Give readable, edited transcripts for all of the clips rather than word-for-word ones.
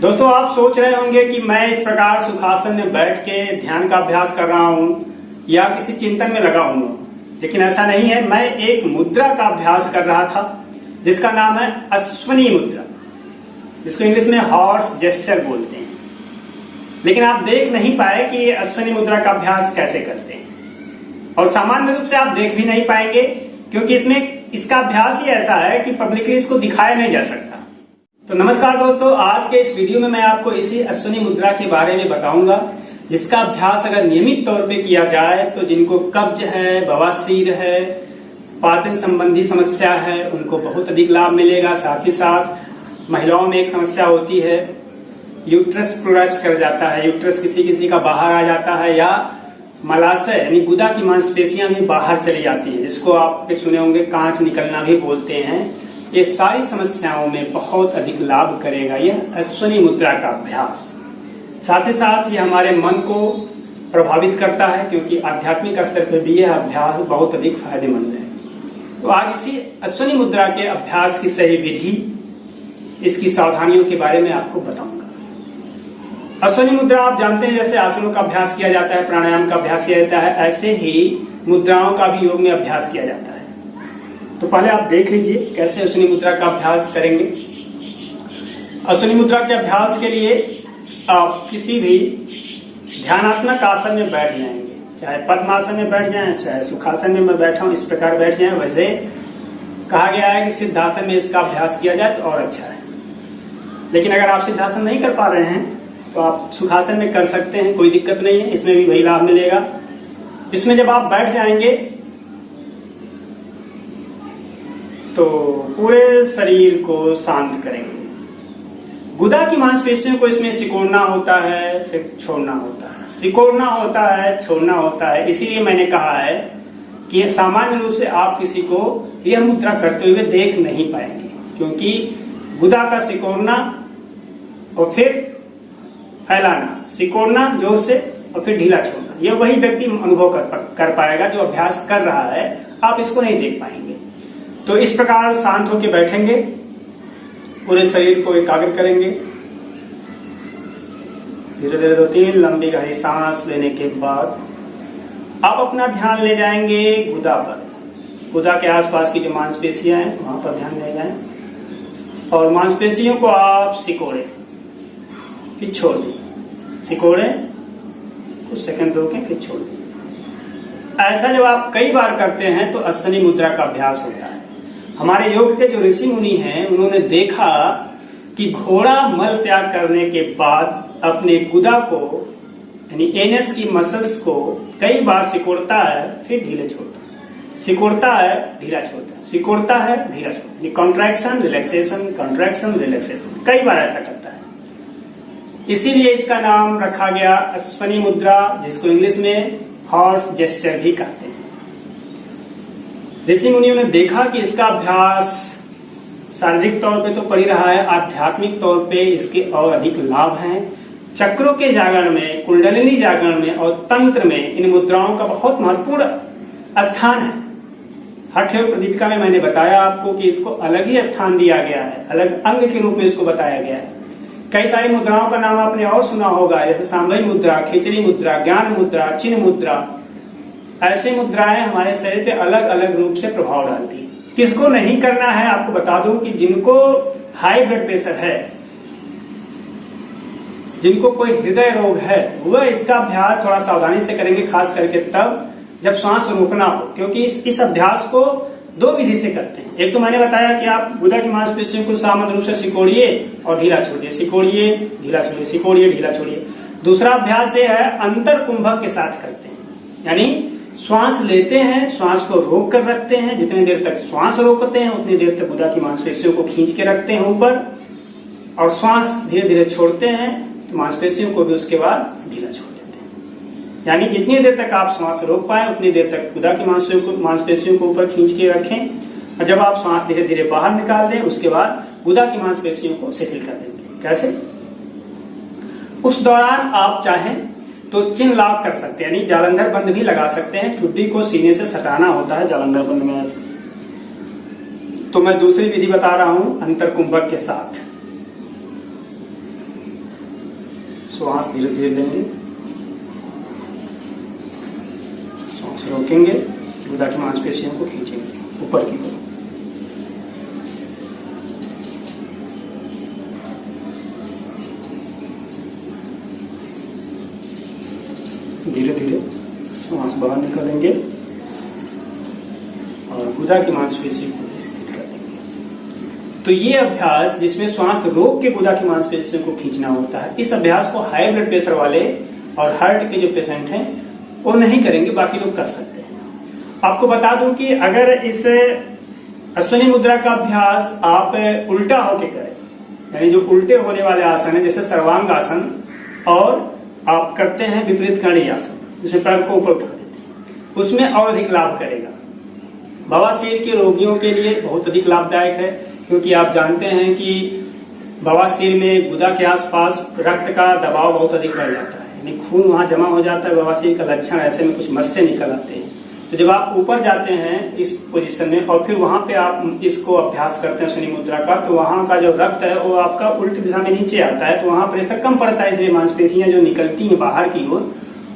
दोस्तों, आप सोच रहे होंगे कि मैं इस प्रकार सुखासन में बैठ के ध्यान का अभ्यास कर रहा हूं या किसी चिंतन में लगा हूं, लेकिन ऐसा नहीं है। मैं एक मुद्रा का अभ्यास कर रहा था जिसका नाम है अश्वनी मुद्रा, जिसको इंग्लिश में हॉर्स जेस्चर बोलते हैं। लेकिन आप देख नहीं पाए कि ये अश्वनी मुद्रा का अभ्यास कैसे करते हैं, और सामान्य रूप से आप देख भी नहीं पाएंगे क्योंकि इसमें इसका अभ्यास ही ऐसा है कि पब्लिकली इसको दिखाया नहीं जा सकता। तो नमस्कार दोस्तों, आज के इस वीडियो में मैं आपको इसी अश्वनी मुद्रा के बारे में बताऊंगा, जिसका अभ्यास अगर नियमित तौर पे किया जाए तो जिनको कब्ज है, बवासीर है, पाचन संबंधी समस्या है, उनको बहुत अधिक लाभ मिलेगा। साथ ही साथ महिलाओं में एक समस्या होती है, यूट्रस प्रोलैप्स कर जाता है, यूट्रस किसी किसी का बाहर आ जाता है, या मलाशय यानी गुदा की मांसपेशियां भी बाहर चली जाती है, जिसको आप सुने होंगे कांच निकलना भी बोलते हैं। ये सारी समस्याओं में बहुत अधिक लाभ करेगा यह अश्वनी मुद्रा का अभ्यास। साथ ही साथ ये हमारे मन को प्रभावित करता है, क्योंकि आध्यात्मिक स्तर पर भी यह अभ्यास बहुत अधिक फायदेमंद है। तो आज इसी अश्वनी मुद्रा के अभ्यास की सही विधि, इसकी सावधानियों के बारे में आपको बताऊंगा। अश्वनी मुद्रा आप जानते हैं, जैसे आसनों का अभ्यास किया जाता है, प्राणायाम का अभ्यास किया जाता है, ऐसे ही मुद्राओं का भी योग में अभ्यास किया जाता है। तो पहले आप देख लीजिए कैसे अश्वनी मुद्रा का अभ्यास करेंगे। अश्वनी मुद्रा के अभ्यास के लिए आप किसी भी ध्यानात्मक आसन में बैठ जाएंगे, चाहे पद्मासन में बैठ जाएं, चाहे सुखासन में मैं बैठा हूं इस प्रकार बैठ जाएं। वैसे कहा गया है कि सिद्धासन में इसका अभ्यास किया जाए तो और अच्छा है, लेकिन अगर आप सिद्धासन नहीं कर पा रहे हैं तो आप सुखासन में कर सकते हैं, कोई दिक्कत नहीं है, इसमें भी वही लाभ मिलेगा। इसमें जब आप बैठ जाएंगे तो पूरे शरीर को शांत करेंगे। गुदा की मांसपेशियों को इसमें सिकोड़ना होता है, फिर छोड़ना होता है, सिकोड़ना होता है, छोड़ना होता है। इसीलिए मैंने कहा है कि सामान्य रूप से आप किसी को यह मुद्रा करते हुए देख नहीं पाएंगे, क्योंकि गुदा का सिकोड़ना और फिर फैलाना, सिकोड़ना जोर से और फिर ढीला छोड़ना, यह वही व्यक्ति अनुभव कर पाएगा जो अभ्यास कर रहा है। आप इसको नहीं देख पाएंगे। तो इस प्रकार शांत होकर बैठेंगे, पूरे शरीर को एकाग्र करेंगे। धीरे धीरे 2-3 लंबी गहरी सांस लेने के बाद आप अपना ध्यान ले जाएंगे गुदा पर। गुदा के आसपास की जो मांसपेशियां हैं वहां पर ध्यान ले जाएं, और मांसपेशियों को आप सिकोड़े, फिर छोड़ दें, सिकोड़े, कुछ सेकंड रोकें, फिर छोड़ दें। ऐसा जब आप कई बार करते हैं तो अश्वनी मुद्रा का अभ्यास होता है। हमारे योग के जो ऋषि मुनि हैं, उन्होंने देखा कि घोड़ा मल त्याग करने के बाद अपने गुदा को यानी एनएस की मसल्स को कई बार सिकोड़ता है, फिर ढीले छोड़ता है, सिकोड़ता है, ढीला छोड़ता है, सिकोड़ता है, ढीला छोड़ता है। कॉन्ट्रैक्शन रिलैक्सेशन, कॉन्ट्रैक्शन रिलैक्सेशन, कई बार ऐसा करता है। इसीलिए इसका नाम रखा गया अश्वनी मुद्रा, जिसको इंग्लिश में हॉर्स जेस्चर भी कहते हैं। ऋषि मुनियों ने देखा कि इसका अभ्यास शारीरिक तौर पे तो पड़ ही रहा है, आध्यात्मिक तौर पे इसके और अधिक लाभ हैं। चक्रों के जागरण में, कुंडलिनी जागरण में और तंत्र में इन मुद्राओं का बहुत महत्वपूर्ण स्थान है। हठ योग प्रदीपिका में मैंने बताया आपको कि इसको अलग ही स्थान दिया गया है, अलग अंग के रूप में इसको बताया गया है। कई सारी मुद्राओं का नाम आपने और सुना होगा, जैसे सांभई मुद्रा, खिचड़ी मुद्रा, ज्ञान मुद्रा, चिन्ह मुद्रा। ऐसे मुद्राएं हमारे शरीर पे अलग अलग रूप से प्रभाव डालती है। किसको नहीं करना है आपको बता दूं कि जिनको हाई ब्लड प्रेशर है, जिनको कोई हृदय रोग है, वह इसका अभ्यास थोड़ा सावधानी से करेंगे, खास करके तब जब श्वास रोकना हो, क्योंकि इस अभ्यास को 2 विधि से करते हैं। एक तो मैंने बताया कि आप गुदा की मांसपेशियों को सामान्य रूप से सिकोड़िए और ढीला छोड़िए, सिकोड़िए, ढीला छोड़िए, सिकोड़िए, ढीला छोड़िए। दूसरा अभ्यास ये है अंतर कुंभक के साथ करते हैं, यानी श्वास लेते हैं, श्वास को रोक कर रखते हैं, जितनी देर तक श्वास रोकते हैं उतनी देर तक गुदा की मांसपेशियों को खींच के रखते हैं ऊपर, और श्वास धीरे धीरे छोड़ते हैं तो मांसपेशियों को भी उसके बाद ढीला छोड़ देते हैं। यानी जितनी देर तक आप श्वास रोक पाए उतनी देर तक गुदा की मांसपेशियों को ऊपर खींच के रखें, और जब आप श्वास धीरे धीरे बाहर निकाल दें उसके बाद गुदा की मांसपेशियों को शिथिल कर देंगे। कैसे? उस दौरान आप चाहें तो चिन्ह लाभ कर सकते हैं, यानी जालंधर बंद भी लगा सकते हैं। ठुड्डी को सीने से सटाना होता है जालंधर बंद में ऐसे। तो मैं दूसरी विधि बता रहा हूं अंतर कुंभक के साथ। श्वास धीरे धीरे लेंगे, श्वास रोकेंगे, गुदा की मांसपेशियों को खींचेंगे ऊपर की ओर। धीरे धीरे श्वास बाहर निकालेंगे और गुदा की मांसपेशी को स्थिर कर देंगे। तो ये अभ्यास जिसमें श्वास रोक के गुदा की मांसपेशियों को खींचना होता है, इस अभ्यास को हाई ब्लड प्रेशर वाले और हार्ट के जो पेशेंट हैं वो नहीं करेंगे, बाकी लोग कर सकते हैं। आपको बता दूं कि अगर इस अश्विनी मुद्रा का अभ्यास आप उल्टा होके करें, यानी जो उल्टे होने वाले आसन है जैसे सर्वांग आसन, और आप करते हैं विपरीत कड़ी आसन जिसमें पैर को ऊपर उठा देते हैं, उसमें और अधिक लाभ करेगा। बवासीर के रोगियों के लिए बहुत अधिक लाभदायक है, क्योंकि आप जानते हैं कि बवासीर में गुदा के आसपास रक्त का दबाव बहुत अधिक बढ़ जाता है, यानी खून वहां जमा हो जाता है। बवासीर का लक्षण ऐसे में कुछ मस्से निकल आते हैं। तो जब आप ऊपर जाते हैं इस पोजीशन में और फिर वहां पे आप इसको अभ्यास करते हैं शनि मुद्रा का, तो वहां का जो रक्त है वो आपका उल्टी दिशा में नीचे आता है, तो वहां प्रेशर कम पड़ता है, इसलिए मांसपेशियां जो निकलती हैं बाहर की ओर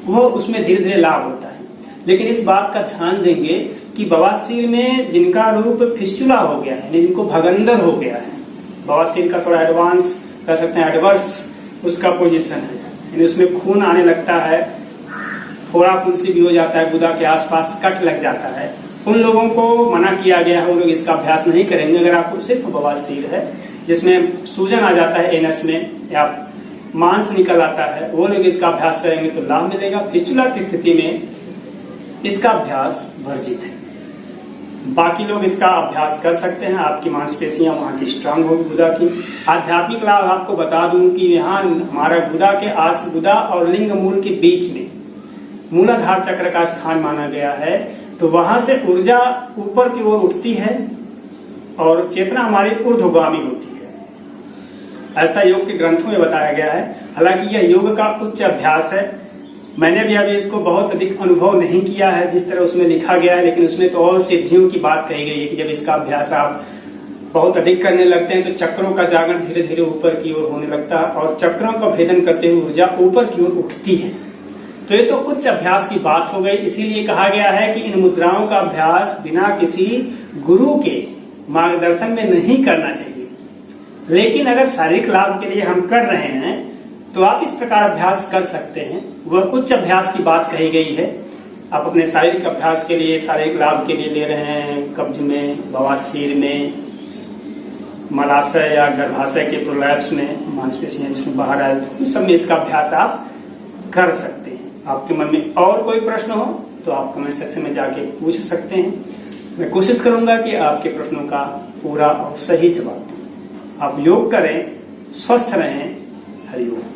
वो उसमें धीरे धीरे लाभ होता है। लेकिन इस बात का ध्यान देंगे कि बवासीर में जिनका रूप फिस्चुला हो गया है, जिनको भगंदर हो गया है, बवासीर का थोड़ा एडवांस कह सकते हैं, एडवर्स उसका पोजीशन है, यानी उसमें खून आने लगता है, फोड़ा फुंसी भी हो जाता है, गुदा के आसपास कट लग जाता है, उन लोगों को मना किया गया है, वो लोग इसका अभ्यास नहीं करेंगे। अगर आपको सिर्फ बवासीर है जिसमें सूजन आ जाता है एनस में या मांस निकल आता है, वो लोग इसका अभ्यास करेंगे तो लाभ मिलेगा। फिस्चुला की स्थिति में इसका अभ्यास वर्जित है। बाकी लोग इसका अभ्यास कर सकते हैं, आपकी मांसपेशियां वहां की स्ट्रांग होगी गुदा की। आध्यात्मिक लाभ आपको बता दूं कि यहाँ हमारा गुदा के गुदा और लिंग मूल के बीच में मूलाधार चक्र का स्थान माना गया है, तो वहां से ऊर्जा ऊपर की ओर उठती है और चेतना हमारी ऊर्ध्वगामी होती है, ऐसा योग के ग्रंथों में बताया गया है। हालांकि यह योग का उच्च अभ्यास है, मैंने भी अभी इसको बहुत अधिक अनुभव नहीं किया है जिस तरह उसमें लिखा गया है, लेकिन उसमें तो और सिद्धियों की बात कही गई है कि जब इसका अभ्यास आप बहुत अधिक करने लगते हैं तो चक्रों का जागरण धीरे धीरे ऊपर की ओर होने लगता है और चक्रों का भेदन करते हुए ऊर्जा ऊपर की ओर उठती है। तो ये तो उच्च अभ्यास की बात हो गई, इसीलिए कहा गया है कि इन मुद्राओं का अभ्यास बिना किसी गुरु के मार्गदर्शन में नहीं करना चाहिए। लेकिन अगर शारीरिक लाभ के लिए हम कर रहे हैं तो आप इस प्रकार अभ्यास कर सकते हैं। वह उच्च अभ्यास की बात कही गई है। आप अपने शारीरिक अभ्यास के लिए, शारीरिक लाभ के लिए ले रहे हैं, कब्ज में, बवासीर में, मलाशय या गर्भाशय के प्रोलैप्स में, मांसपेशियां जिसमें बाहर आए, तो उस सब में इसका अभ्यास आप कर सकते हैं। आपके मन में और कोई प्रश्न हो तो आप कमेंट सेक्शन में जाके पूछ सकते हैं। मैं कोशिश करूंगा कि आपके प्रश्नों का पूरा और सही जवाब दूं। आप योग करें, स्वस्थ रहें। हरिओम।